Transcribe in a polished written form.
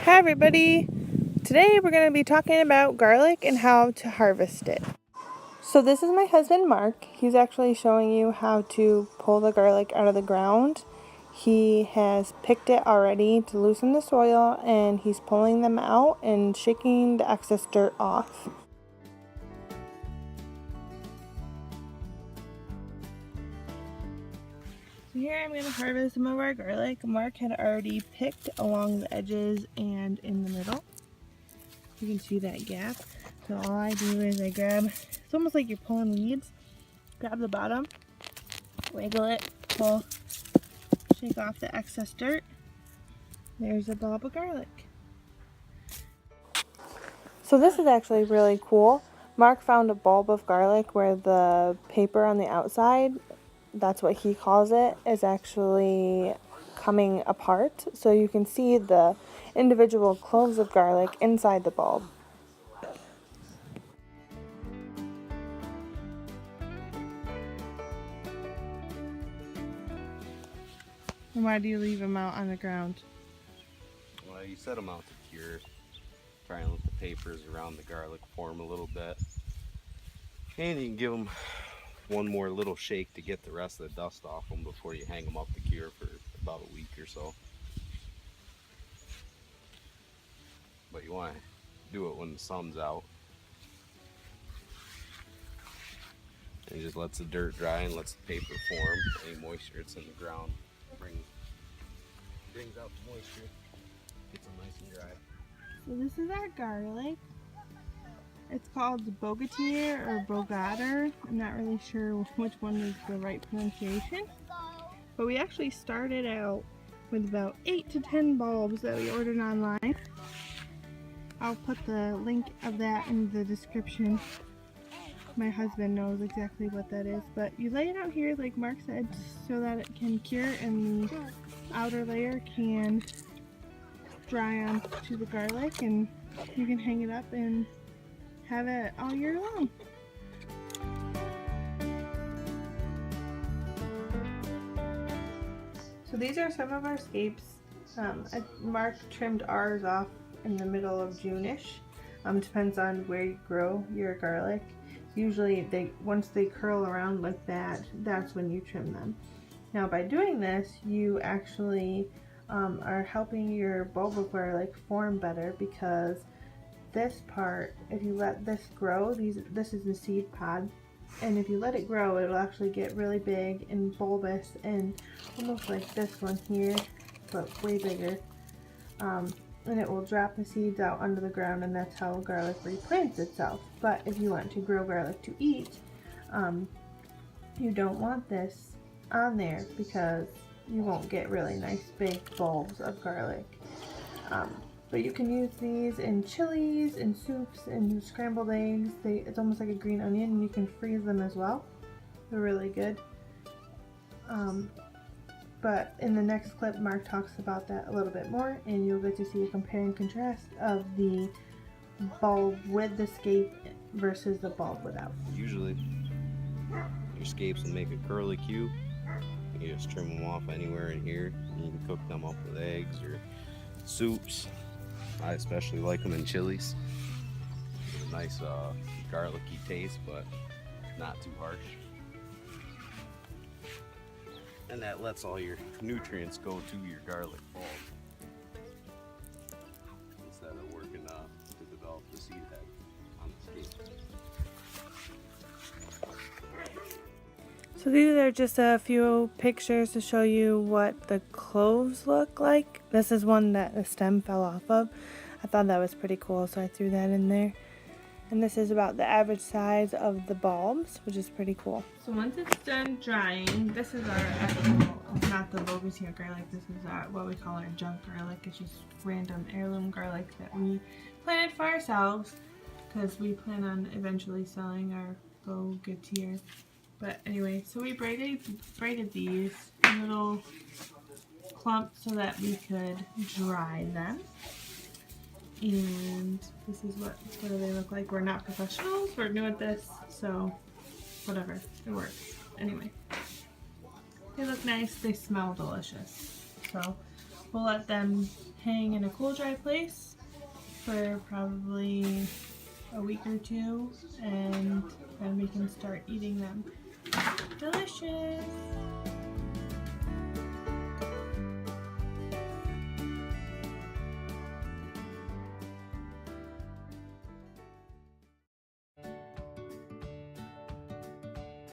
Hi everybody! Today we're going to be talking about garlic and how to harvest it. So this is my husband Mark. He's actually showing you how to pull the garlic out of the ground. He has picked it already to loosen the soil, and he's pulling them out and shaking the excess dirt off. So here I'm going to harvest some of our garlic. Mark had already picked along the edges and in the middle. You can see that gap. So all I do is I grab, it's almost like you're pulling weeds. Grab the bottom, wiggle it, pull, shake off the excess dirt. There's a bulb of garlic. So this is actually really cool. Mark found a bulb of garlic where the paper on the outside, that's what he calls it, is actually coming apart. So you can see the individual cloves of garlic inside the bulb. And why do you leave them out on the ground? Well, you set them out to cure. Try and let the papers around the garlic form a little bit. And you can give them one more little shake to get the rest of the dust off them before you hang them up to cure for about a week or so. But you want to do it when the sun's out. And it just lets the dirt dry and lets the paper form. Any moisture that's in the ground brings out the moisture. Gets them nice and dry. So this is our garlic. It's called Bogatir or Bogater. I'm not really sure which one is the right pronunciation. But we actually started out with about 8 to 10 bulbs that we ordered online. I'll put the link of that in the description. My husband knows exactly what that is. But you lay it out here, like Mark said, so that it can cure and the outer layer can dry onto the garlic, and you can hang it up and have it all year long. So these are some of our scapes. Mark trimmed ours off in the middle of June-ish. Depends on where you grow your garlic. Usually once they curl around like that, that's when you trim them. Now by doing this, you actually are helping your bulb of garlic form better, because this part, if you let this grow, this is the seed pod, and if you let it grow, it'll actually get really big and bulbous and almost like this one here, but way bigger. And it will drop the seeds out under the ground, and that's how garlic replants itself. But if you want to grow garlic to eat, you don't want this on there, because you won't get really nice big bulbs of garlic. But you can use these in chilies, in soups, in scrambled eggs. It's almost like a green onion, and you can freeze them as well. They're really good. But in the next clip, Mark talks about that a little bit more, and you'll get to see a compare and contrast of the bulb with the scape versus the bulb without. Usually, your scapes will make a curly cue. You just trim them off anywhere in here, and you can cook them up with eggs or soups. I especially like them in chilies. A nice garlicky taste, but not too harsh. And that lets all your nutrients go to your garlic bulb instead of working to develop the seed head on the scape. So these are just a few pictures to show you what the cloves look like. This is one that the stem fell off of. I thought that was pretty cool, so I threw that in there. And this is about the average size of the bulbs, which is pretty cool. So once it's done drying, this is our actual, not the Bogatir garlic, this is what we call our junk garlic. It's just random heirloom garlic that we planted for ourselves, because we plan on eventually selling our Bogatir. But anyway, so we braided these little clumps so that we could dry them. And this is what do they look like. We're not professionals, we're new at this, so whatever, it works. Anyway, they look nice, they smell delicious. So We'll let them hang in a cool, dry place for probably a week or two, and then we can start eating them. Delicious!